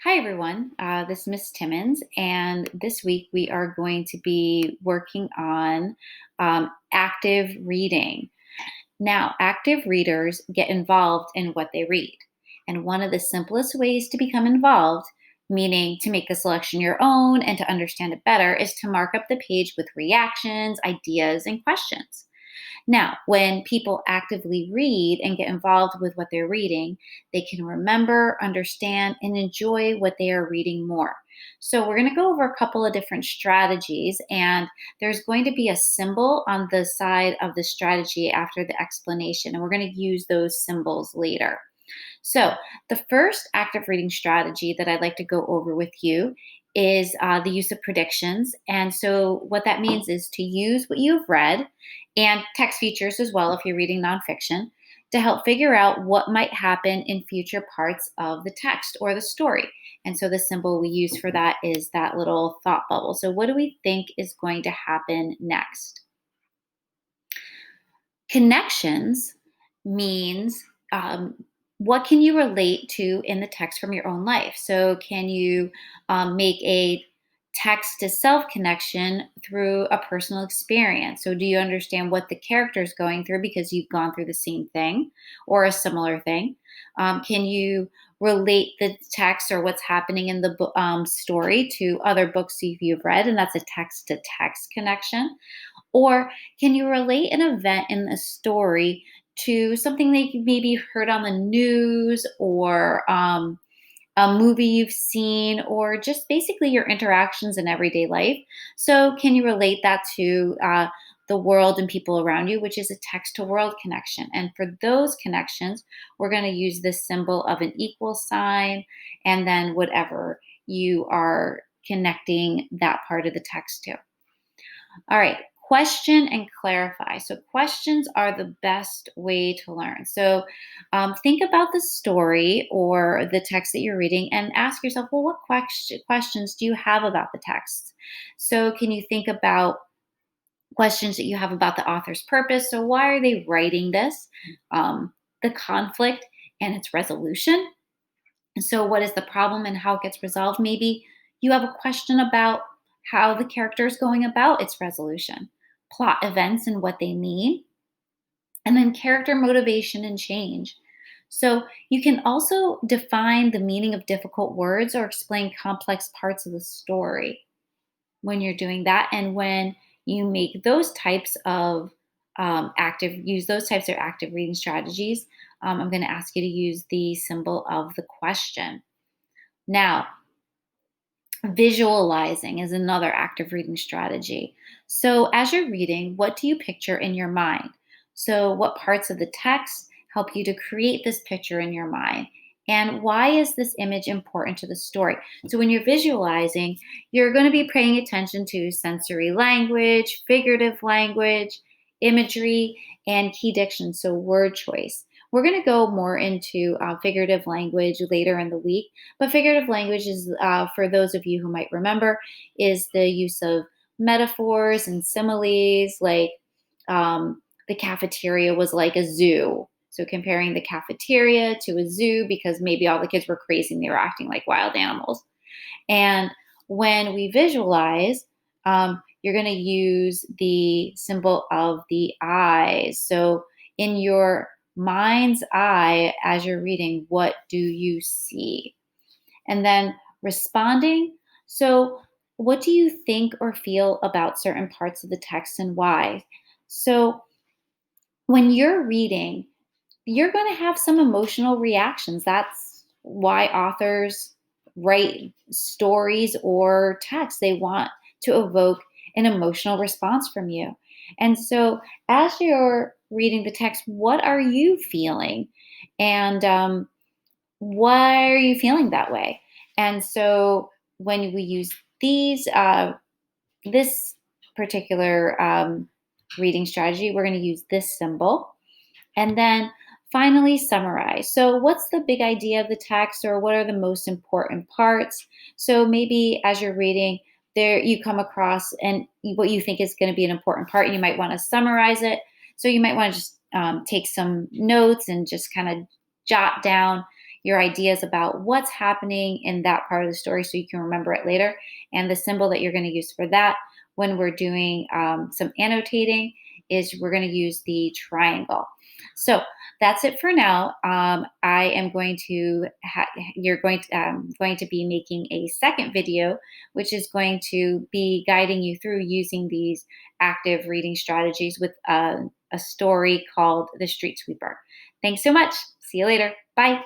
Hi, everyone. This is Miss Timmins, and this week we are going to be working on active reading. Now, active readers get involved in what they read. And one of the simplest ways to become involved, meaning to make the selection your own and to understand it better, is to mark up the page with reactions, ideas, and questions. Now, when people actively read and get involved with what they're reading, they can remember, understand, and enjoy what they are reading more. So, we're going to go over a couple of different strategies, and there's going to be a symbol on the side of the strategy after the explanation, and we're going to use those symbols later. So, the first active reading strategy that I'd like to go over with you is the use of predictions. And so, what that means is to use what you've read and text features as well, if you're reading nonfiction, to help figure out what might happen in future parts of the text or the story. And so, the symbol we use for that is that little thought bubble. So, what do we think is going to happen next? Connections means what can you relate to in the text from your own life? So, can you make a text to self connection through a personal experience? So, do you understand what the character is going through because you've gone through the same thing or a similar thing? Can you relate the text or what's happening in the story to other books you've read? And that's a text to text connection. Or can you relate an event in the story to something that you maybe heard on the news or a movie you've seen or just basically your interactions in everyday life? So, can you relate that to the world and people around you, which is a text to world connection? And for those connections, we're going to use this symbol of an equal sign and then whatever you are connecting that part of the text to. All right, question and clarify. So, questions are the best way to learn. So, think about the story or the text that you're reading and ask yourself, well, what questions do you have about the text? So, can you think about questions that you have about the author's purpose? So, why are they writing this? The conflict and its resolution. So, what is the problem and how it gets resolved? Maybe you have a question about how the character is going about its resolution, plot events and what they mean, and then character motivation and change. So, you can also define the meaning of difficult words or explain complex parts of the story when you're doing that. And when you make those types of use those types of active reading strategies, I'm going to ask you to use the symbol of the question. Now, visualizing is another active reading strategy. So, as you're reading, what do you picture in your mind? So, what parts of the text help you to create this picture in your mind? And why is this image important to the story? So, when you're visualizing, you're going to be paying attention to sensory language, figurative language, imagery, and key diction, so word choice. We're going to go more into figurative language later in the week, but figurative language is, for those of you who might remember, is the use of metaphors and similes, like the cafeteria was like a zoo. So comparing the cafeteria to a zoo because maybe all the kids were crazy and they were acting like wild animals. And when we visualize, you're going to use the symbol of the eyes. So in your mind's eye, as you're reading, what do you see? And then responding. So, what do you think or feel about certain parts of the text and why? So, when you're reading, you're going to have some emotional reactions. That's why authors write stories or text. They want to evoke an emotional response from you. And so, as you're reading the text, what are you feeling? And why are you feeling that way? And so, when we use this particular reading strategy, we're going to use this symbol. And then finally, summarize. So, what's the big idea of the text, or what are the most important parts? So, maybe as you're reading, there you come across and what you think is going to be an important part, and you might want to summarize it. So, you might want to just take some notes and just kind of jot down your ideas about what's happening in that part of the story so you can remember it later. And the symbol that you're going to use for that when we're doing some annotating is we're going to use the triangle. So that's it for now. I am going to you're going to be making a second video, which is going to be guiding you through using these active reading strategies with a story called The Street Sweeper. Thanks so much. See you later. Bye.